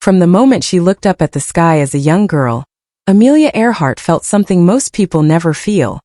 From the moment she looked up at the sky as a young girl, Amelia Earhart felt something most people never feel.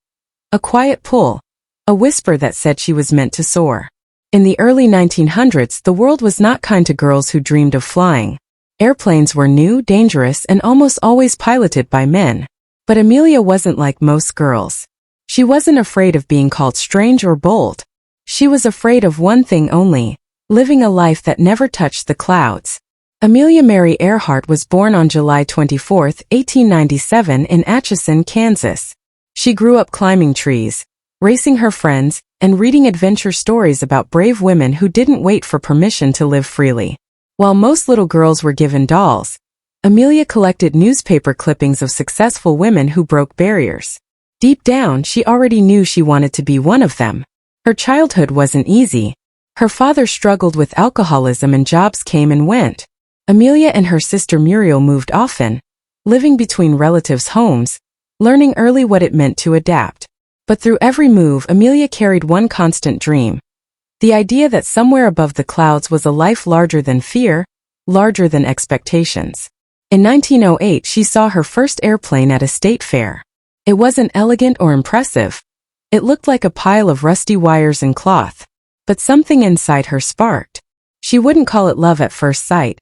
A quiet pull, a whisper that said she was meant to soar. In the early 1900s, the world was not kind to girls who dreamed of flying. Airplanes were new, dangerous, and almost always piloted by men. But Amelia wasn't like most girls. She wasn't afraid of being called strange or bold. She was afraid of one thing only, living a life that never touched the clouds. Amelia Mary Earhart was born on July 24, 1897 in Atchison, Kansas. She grew up climbing trees, racing her friends, and reading adventure stories about brave women who didn't wait for permission to live freely. While most little girls were given dolls, Amelia collected newspaper clippings of successful women who broke barriers. Deep down, she already knew she wanted to be one of them. Her childhood wasn't easy. Her father struggled with alcoholism and jobs came and went. Amelia and her sister Muriel moved often, living between relatives' homes, learning early what it meant to adapt. But through every move, Amelia carried one constant dream. The idea that somewhere above the clouds was a life larger than fear, larger than expectations. In 1908, she saw her first airplane at a state fair. It wasn't elegant or impressive. It looked like a pile of rusty wires and cloth. But something inside her sparked. She wouldn't call it love at first sight,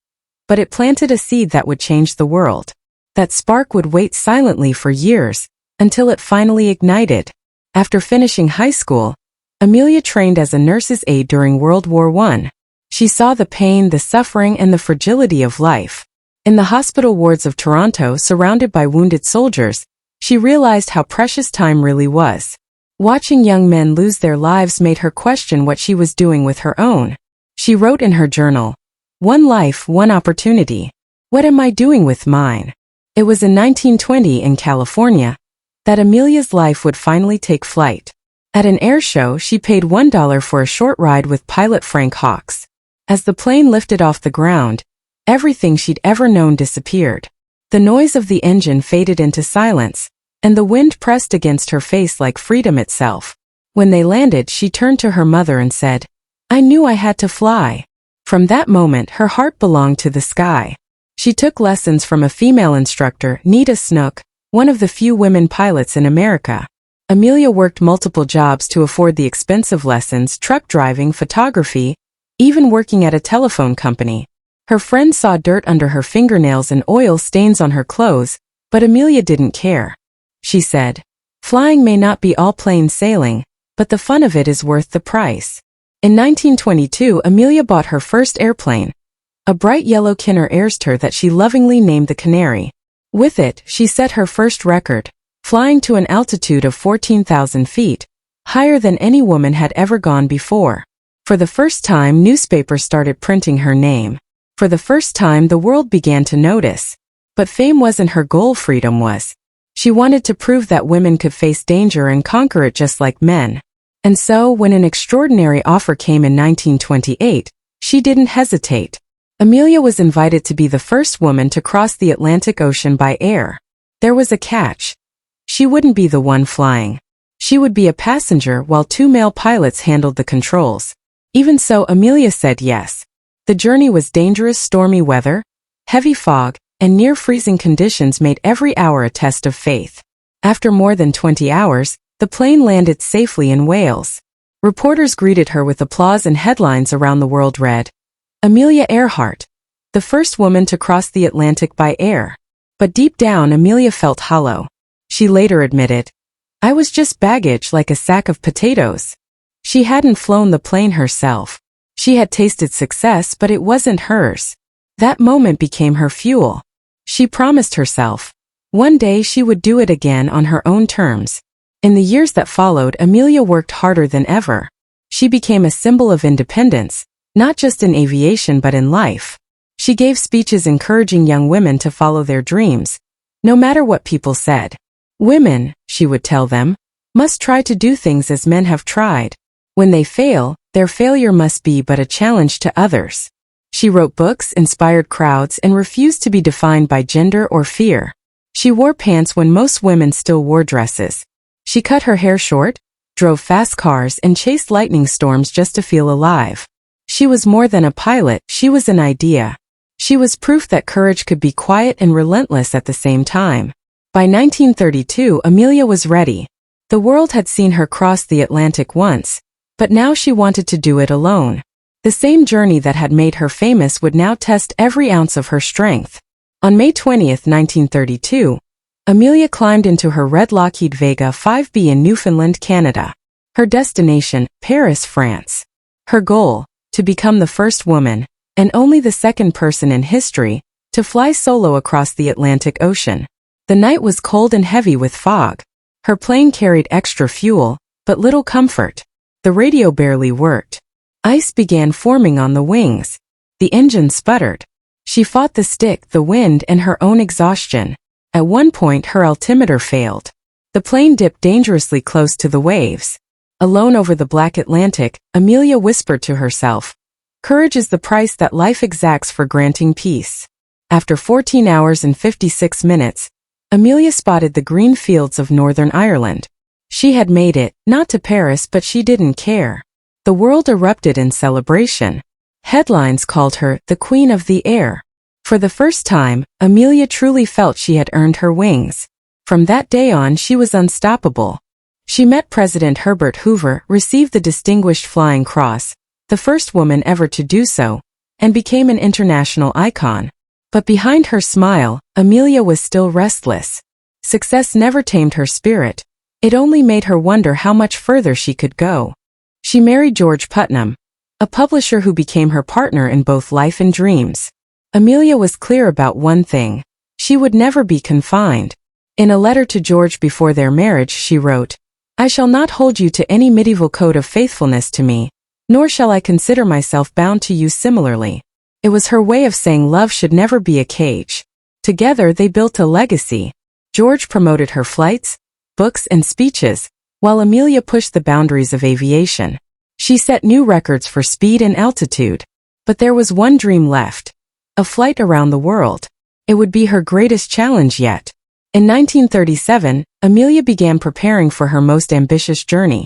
but it planted a seed that would change the world. That spark would wait silently for years, until it finally ignited. After finishing high school, Amelia trained as a nurse's aide during World War I. She saw the pain, the suffering, and the fragility of life. In the hospital wards of Toronto, surrounded by wounded soldiers, she realized how precious time really was. Watching young men lose their lives made her question what she was doing with her own. She wrote in her journal, "One life, one opportunity. What am I doing with mine?" It was in 1920 in California that Amelia's life would finally take flight. At an air show, she paid $1 for a short ride with pilot Frank Hawks. As the plane lifted off the ground, everything she'd ever known disappeared. The noise of the engine faded into silence, and the wind pressed against her face like freedom itself. When they landed, she turned to her mother and said, "I knew I had to fly." From that moment, her heart belonged to the sky. She took lessons from a female instructor, Nita Snook, one of the few women pilots in America. Amelia worked multiple jobs to afford the expensive lessons: truck driving, photography, even working at a telephone company. Her friends saw dirt under her fingernails and oil stains on her clothes, but Amelia didn't care. She said, "Flying may not be all plain sailing, but the fun of it is worth the price." In 1922, Amelia bought her first airplane, a bright yellow Kinner Airster that she lovingly named the Canary. With it, she set her first record, flying to an altitude of 14,000 feet, higher than any woman had ever gone before. For the first time, newspapers started printing her name. For the first time, the world began to notice. But fame wasn't her goal, freedom was. She wanted to prove that women could face danger and conquer it just like men. And so, when an extraordinary offer came in 1928, she didn't hesitate. Amelia was invited to be the first woman to cross the Atlantic Ocean by air. There was a catch. She wouldn't be the one flying. She would be a passenger while two male pilots handled the controls. Even so, Amelia said yes. The journey was dangerous. Stormy weather, heavy fog, and near-freezing conditions made every hour a test of faith. After more than 20 hours, the plane landed safely in Wales. Reporters greeted her with applause and headlines around the world read, "Amelia Earhart, the first woman to cross the Atlantic by air." But deep down, Amelia felt hollow. She later admitted, "I was just baggage, like a sack of potatoes." She hadn't flown the plane herself. She had tasted success, but it wasn't hers. That moment became her fuel. She promised herself, one day she would do it again on her own terms. In the years that followed, Amelia worked harder than ever. She became a symbol of independence, not just in aviation but in life. She gave speeches encouraging young women to follow their dreams, no matter what people said. Women, she would tell them, must try to do things as men have tried. When they fail, their failure must be but a challenge to others. She wrote books, inspired crowds, and refused to be defined by gender or fear. She wore pants when most women still wore dresses. She cut her hair short, drove fast cars, and chased lightning storms just to feel alive. She was more than a pilot, she was an idea. She was proof that courage could be quiet and relentless at the same time. By 1932, Amelia was ready. The world had seen her cross the Atlantic once, but now she wanted to do it alone. The same journey that had made her famous would now test every ounce of her strength. On May 20, 1932, Amelia climbed into her red Lockheed Vega 5B in Newfoundland, Canada. Her destination, Paris, France. Her goal, to become the first woman, and only the second person in history, to fly solo across the Atlantic Ocean. The night was cold and heavy with fog. Her plane carried extra fuel, but little comfort. The radio barely worked. Ice began forming on the wings. The engine sputtered. She fought the stick, the wind, and her own exhaustion. At one point her altimeter failed. The plane dipped dangerously close to the waves. Alone over the black Atlantic, Amelia whispered to herself, "Courage is the price that life exacts for granting peace." After 14 hours and 56 minutes, Amelia spotted the green fields of Northern Ireland. She had made it, not to Paris, but she didn't care. The world erupted in celebration. Headlines called her the Queen of the Air. For the first time, Amelia truly felt she had earned her wings. From that day on, she was unstoppable. She met President Herbert Hoover, received the Distinguished Flying Cross, the first woman ever to do so, and became an international icon. But behind her smile, Amelia was still restless. Success never tamed her spirit. It only made her wonder how much further she could go. She married George Putnam, a publisher who became her partner in both life and dreams. Amelia was clear about one thing: she would never be confined. In a letter to George before their marriage, she wrote, "I shall not hold you to any medieval code of faithfulness to me, nor shall I consider myself bound to you similarly." It was her way of saying love should never be a cage. Together they built a legacy. George promoted her flights, books, and speeches, while Amelia pushed the boundaries of aviation. She set new records for speed and altitude. But there was one dream left: a flight around the world. It would be her greatest challenge yet. In 1937, Amelia began preparing for her most ambitious journey: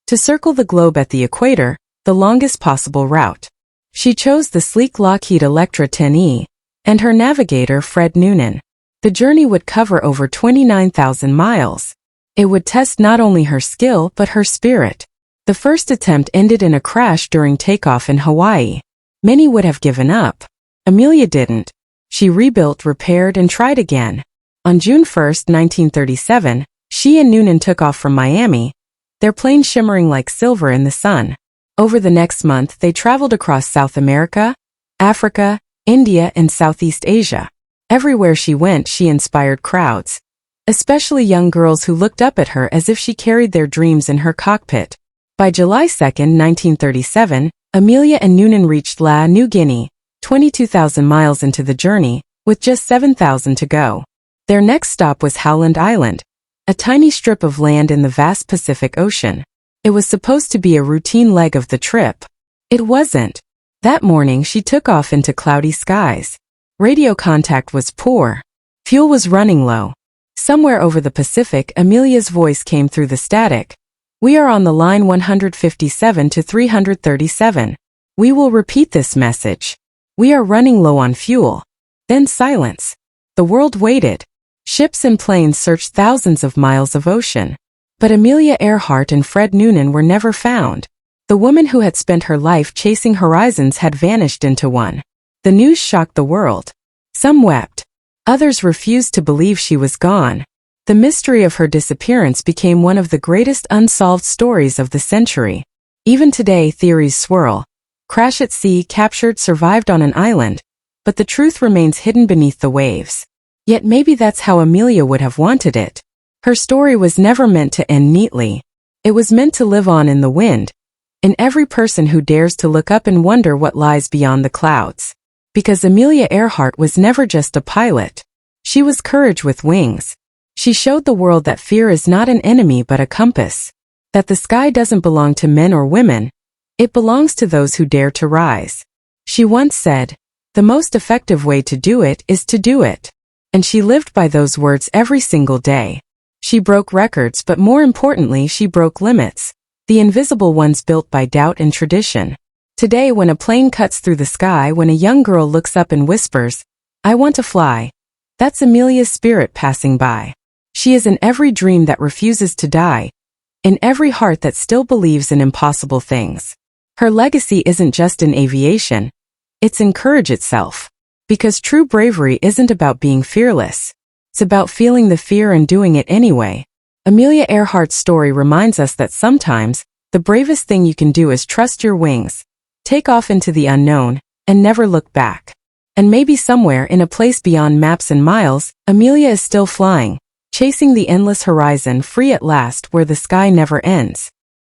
to circle the globe at the equator, the longest possible route. She chose the sleek Lockheed Electra 10E, and her navigator Fred Noonan. The journey would cover over 29,000 miles. It would test not only her skill but her spirit. The first attempt ended in a crash during takeoff in Hawaii. Many would have given up. Amelia didn't. She rebuilt, repaired, and tried again. On June 1, 1937, she and Noonan took off from Miami, their plane shimmering like silver in the sun. Over the next month, they traveled across South America, Africa, India, and Southeast Asia. Everywhere she went, she inspired crowds, especially young girls who looked up at her as if she carried their dreams in her cockpit. By July 2, 1937, Amelia and Noonan reached La New Guinea, 22,000 miles into the journey, with just 7,000 to go. Their next stop was Howland Island, a tiny strip of land in the vast Pacific Ocean. It was supposed to be a routine leg of the trip. It wasn't. That morning she took off into cloudy skies. Radio contact was poor. Fuel was running low. Somewhere over the Pacific, Amelia's voice came through the static. "We are on the line 157 to 337. We will repeat this message. We are running low on fuel." Then silence. The world waited. Ships and planes searched thousands of miles of ocean. But Amelia Earhart and Fred Noonan were never found. The woman who had spent her life chasing horizons had vanished into one. The news shocked the world. Some wept. Others refused to believe she was gone. The mystery of her disappearance became one of the greatest unsolved stories of the century. Even today, theories swirl. Crash at sea, captured, survived on an island. But the truth remains hidden beneath the waves. Yet maybe that's how Amelia would have wanted it. Her story was never meant to end neatly. It was meant to live on in the wind, in every person who dares to look up and wonder what lies beyond the clouds. Because Amelia Earhart was never just a pilot. She was courage with wings. She showed the world that fear is not an enemy but a compass. That the sky doesn't belong to men or women. It belongs to those who dare to rise. She once said, "The most effective way to do it is to do it." And she lived by those words every single day. She broke records, but more importantly, she broke limits. The invisible ones built by doubt and tradition. Today, when a plane cuts through the sky, when a young girl looks up and whispers, "I want to fly," that's Amelia's spirit passing by. She is in every dream that refuses to die, in every heart that still believes in impossible things. Her legacy isn't just in aviation, it's in courage itself. Because true bravery isn't about being fearless. It's about feeling the fear and doing it anyway. Amelia Earhart's story reminds us that sometimes, the bravest thing you can do is trust your wings, take off into the unknown, and never look back. And maybe somewhere in a place beyond maps and miles, Amelia is still flying, chasing the endless horizon, free at last where the sky never ends.